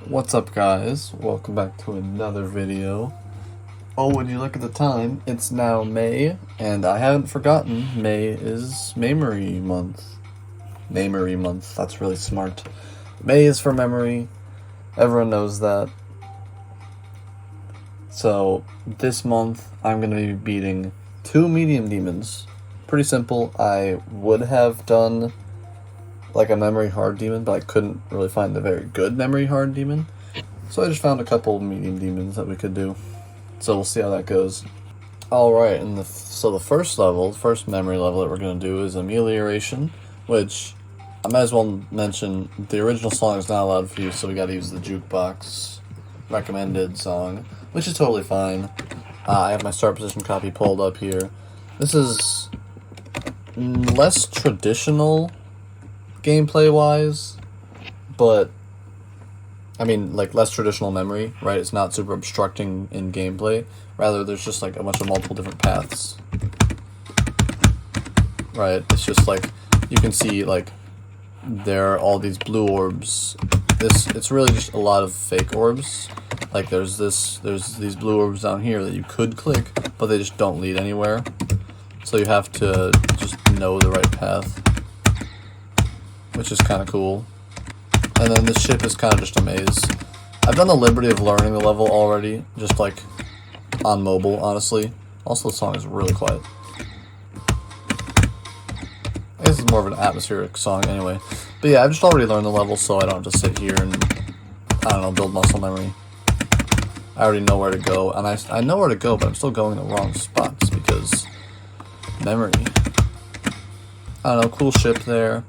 What's up, guys? Welcome back to another video. Oh, when you look at the time, it's now May, and I haven't forgotten, May is Memory Month. Memory Month, that's really smart. May is for memory, everyone knows that. So, this month, I'm going to be beating 2 medium demons. Pretty simple. I would have done like a memory hard demon, but I couldn't really find a very good memory hard demon. So I just found a couple medium demons that we could do. So we'll see how that goes. Alright, and so the first level, the first memory level that we're going to do is Amelioration, which I might as well mention the original song is not allowed for use, so we got to use the jukebox recommended song, which is totally fine. I have my start position copy pulled up here. This is less traditional gameplay wise, but I mean, like, less traditional memory, right? It's not super obstructing in gameplay. Rather, there's just like a bunch of multiple different paths, right? It's just like you can see like there are all these blue orbs. It's really just a lot of fake orbs. Like there's these blue orbs down here that you could click, but they just don't lead anywhere. So you have to just know the right path, which is kind of cool. And then this ship is kind of just a maze. I've done the liberty of learning the level already, just like on mobile, honestly. Also, the song is really quiet. I guess it's more of an atmospheric song anyway. But yeah, I've just already learned the level, so I don't have to sit here and, I don't know, build muscle memory. I already know where to go, and I know where to go, but I'm still going in the wrong spots because memory. I don't know, cool ship there.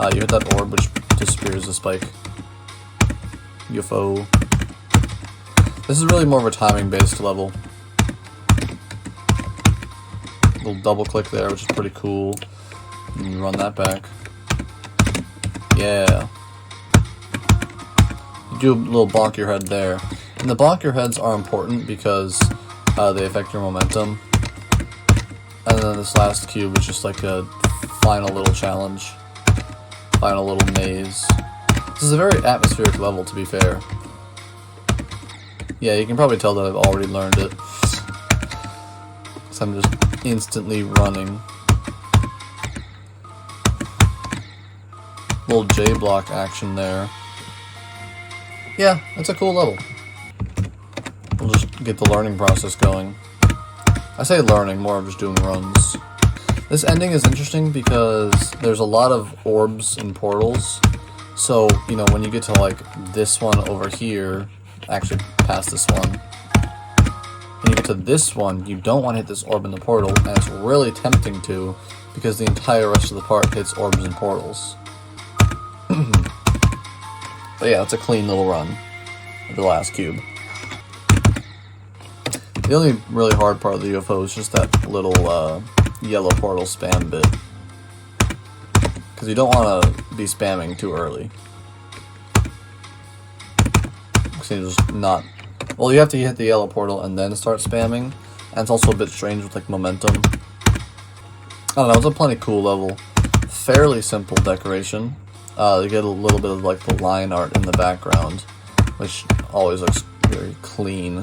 You hit that orb, which disappears the spike. UFO. This is really more of a timing-based level. Little double click there, which is pretty cool. And you run that back. Yeah. You do a little bonk your head there. And the bonk your heads are important because they affect your momentum. And then this last cube is just like a final little challenge. Final little maze. This is a very atmospheric level, to be fair. Yeah, you can probably tell that I've already learned it. So I'm just instantly running. Little J block action there. Yeah, it's a cool level. We'll just get the learning process going. I say learning, more of just doing runs. This ending is interesting because there's a lot of orbs and portals. So, you know, when you get to like this one over here, actually past this one, when you get to this one, you don't want to hit this orb in the portal, and it's really tempting to because the entire rest of the part hits orbs and portals. But yeah, it's a clean little run of the last cube. The only really hard part of the UFO is just that little yellow portal spam bit, because you don't want to be spamming too early. Because you just not. Well, you have to hit the yellow portal and then start spamming, and it's also a bit strange with like momentum. I don't know. It's a plenty cool level. Fairly simple decoration. You get a little bit of like the line art in the background, which always looks very clean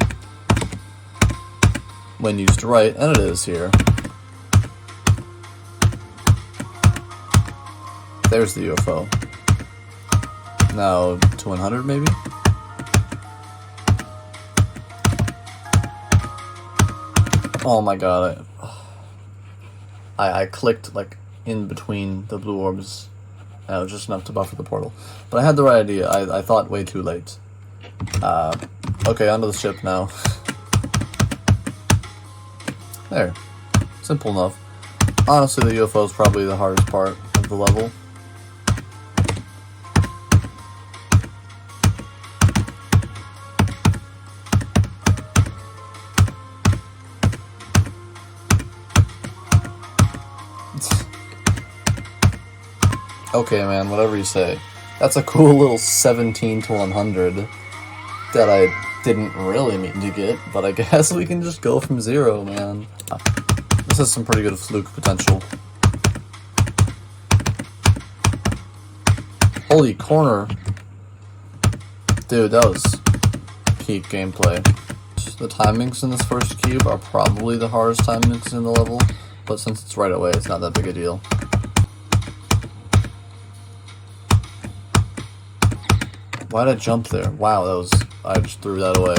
when used right, and it is here. There's the UFO. Now to 100 maybe? Oh my god, I clicked like in between the blue orbs, and it was just enough to buffer the portal. But I had the right idea, I thought way too late. Okay, onto the ship now. There. Simple enough. Honestly, the UFO is probably the hardest part of the level. Okay, man, whatever you say. That's a cool little 17 to 100 that I didn't really mean to get, but I guess we can just go from 0, man. This has some pretty good fluke potential. Holy corner. Dude, that was peak gameplay. The timings in this first cube are probably the hardest timings in the level, but since it's right away, it's not that big a deal. Why'd I jump there? Wow, I just threw that away.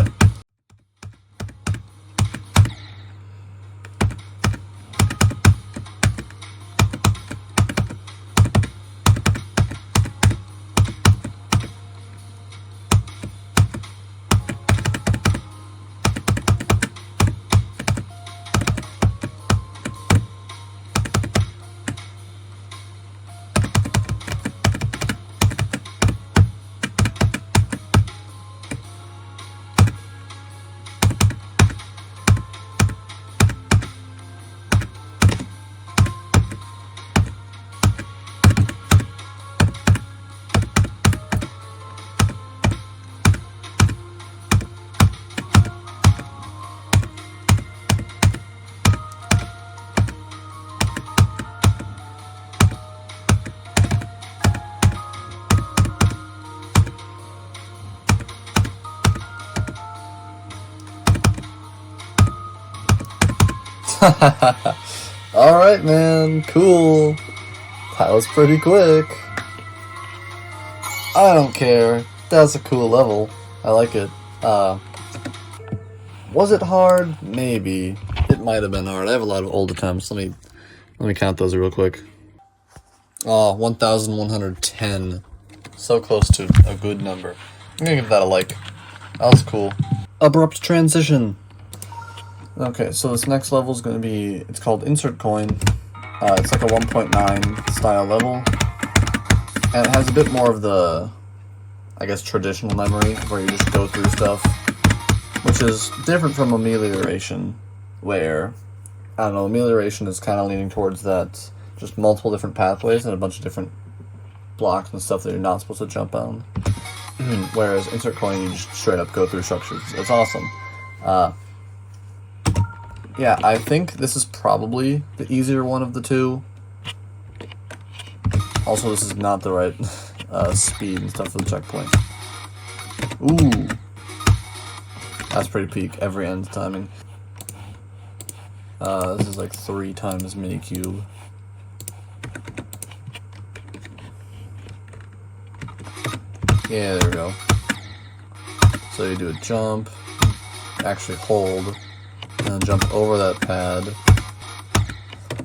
Alright, man, cool. That was pretty quick. I don't care. That's a cool level. I like it. Was it hard? Maybe. It might have been hard. I have a lot of old attempts. Let me count those real quick. Oh, 1,110. So close to a good number. I'm gonna give that a like. That was cool. Abrupt transition. Okay, so this next level is going to be, it's called Insert Coin. It's like a 1.9 style level. And it has a bit more of the, I guess, traditional memory, where you just go through stuff. Which is different from Amelioration, where, I don't know, Amelioration is kind of leaning towards that, just multiple different pathways and a bunch of different blocks and stuff that you're not supposed to jump on. Whereas Insert Coin, you just straight up go through structures. It's awesome. Yeah, I think this is probably the easier one of the two. Also, this is not the right speed and stuff for the checkpoint. Ooh. That's pretty peak. Every end timing. This is like 3 times mini cube. Yeah, there we go. So you do a jump, actually hold, and then jump over that pad.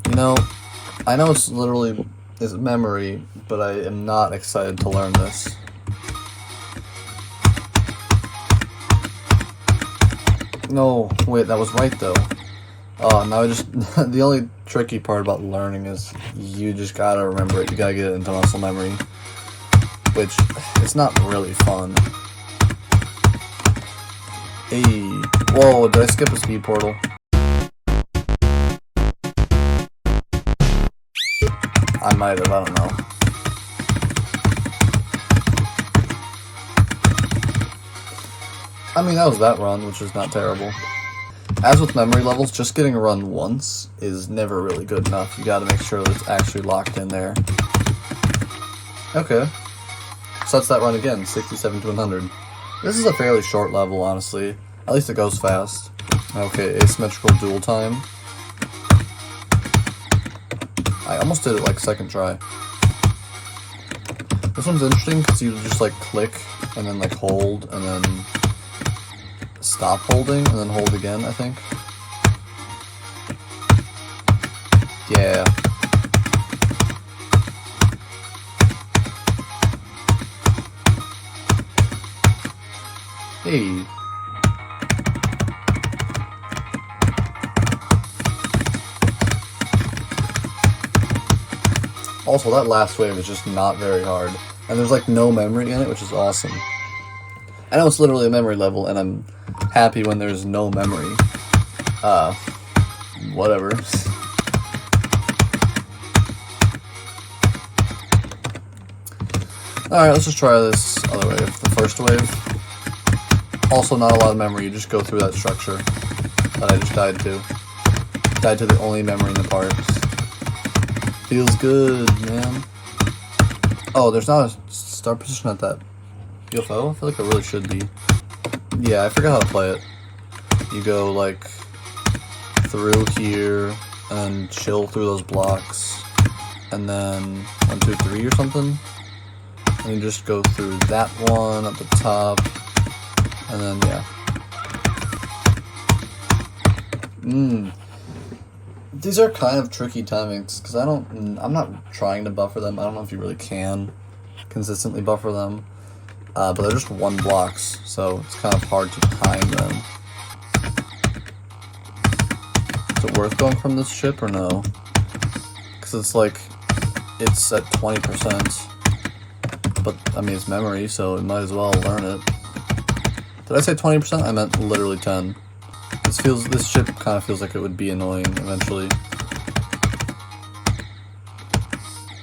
You know, I know it's literally memory, but I am not excited to learn this. No, wait, that was right though. Oh, now the only tricky part about learning is you just gotta remember it. You gotta get it into muscle memory, which it's not really fun. Hey, whoa, did I skip a speed portal? I might have, I don't know. I mean, that was that run, which is not terrible. As with memory levels, just getting a run once is never really good enough. You gotta make sure that it's actually locked in there. Okay. So that's that run again, 67 to 100. This is a fairly short level, honestly. At least it goes fast. Okay, asymmetrical dual time. I almost did it like second try. This one's interesting because you just like click and then like hold and then stop holding and then hold again, I think. Yeah. Hey. Also, that last wave is just not very hard. And there's like no memory in it, which is awesome. I know it's literally a memory level, and I'm happy when there's no memory. Whatever. Alright, let's just try this other wave. The first wave. Also not a lot of memory, you just go through that structure that I just died to. Died to the only memory in the parts. Feels good, man. Oh, there's not a start position at that. You UFO? I feel like I really should be. Yeah, I forgot how to play it. You go, like, through here, and chill through those blocks, and then 1, 2, 3 or something. And you just go through that one at the top, and then, yeah. These are kind of tricky timings, because I'm not trying to buffer them. I don't know if you really can consistently buffer them. But they're just 1 blocks, so it's kind of hard to time them. Is it worth going from this ship or no? Because it's like, it's at 20%. But, I mean, it's memory, so it might as well learn it. Did I say 20%? I meant literally 10. This ship kind of feels like it would be annoying eventually.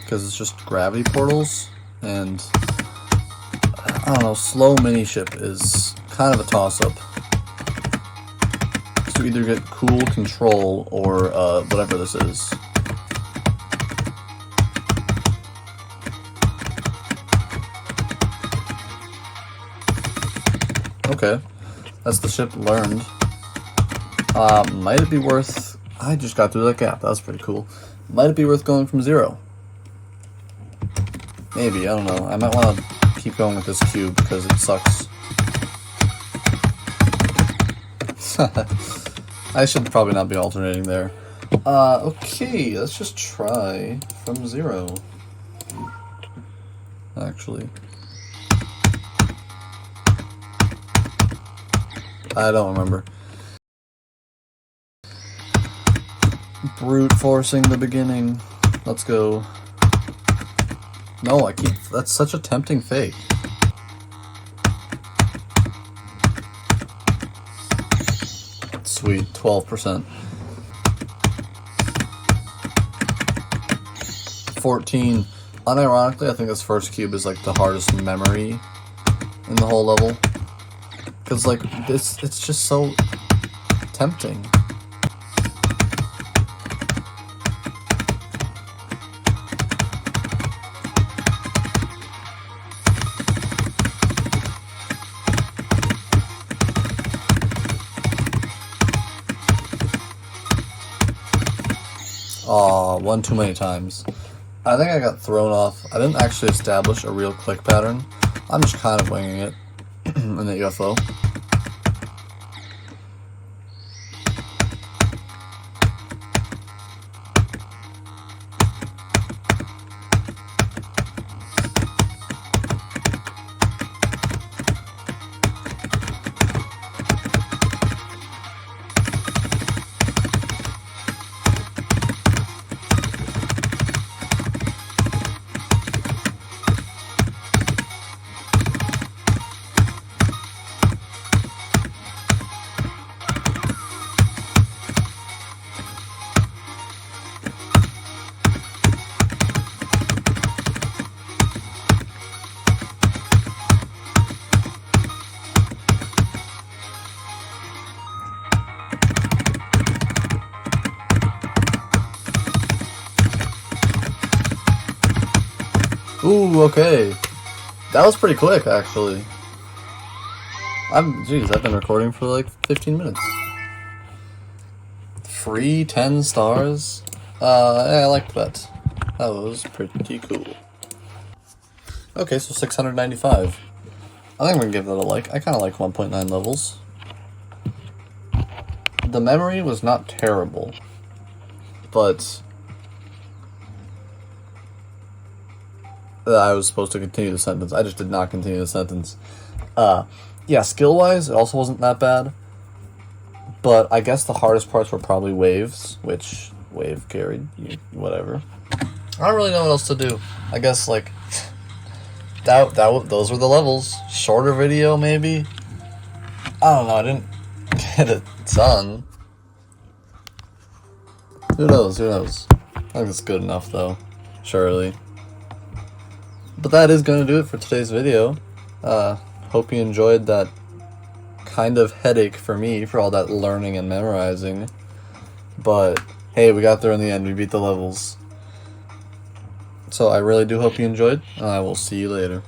Because it's just gravity portals, and I don't know, slow mini ship is kind of a toss-up. So you either get cool control or whatever this is. Okay, that's the ship learned. Might it be worth... I just got through that gap, that was pretty cool. Might it be worth going from 0? Maybe, I don't know. I might want to keep going with this cube because it sucks. I should probably not be alternating there. Okay, let's just try from 0. Actually. I don't remember. Brute forcing the beginning. Let's go. No, that's such a tempting fate. Sweet, 12%. 14. Unironically, I think this first cube is like the hardest memory in the whole level. Because like, it's just so tempting. Aw, one too many times. I think I got thrown off. I didn't actually establish a real click pattern. I'm just kind of winging it in the UFO. Ooh, okay. That was pretty quick, actually. Jeez, I've been recording for like 15 minutes. Free 10 stars? Yeah, I liked that. That was pretty cool. Okay, so 695. I think we're gonna give that a like. I kinda like 1.9 levels. The memory was not terrible, but I was supposed to continue the sentence. I just did not continue the sentence. Yeah, skill-wise, it also wasn't that bad. But I guess the hardest parts were probably waves, which wave carried, whatever. I don't really know what else to do. I guess, like, those were the levels. Shorter video, maybe? I don't know, I didn't get it done. Who knows, who knows? I think it's good enough, though. Surely. But that is going to do it for today's video. Hope you enjoyed that kind of headache for me for all that learning and memorizing. But, hey, we got there in the end. We beat the levels. So I really do hope you enjoyed, and I will see you later.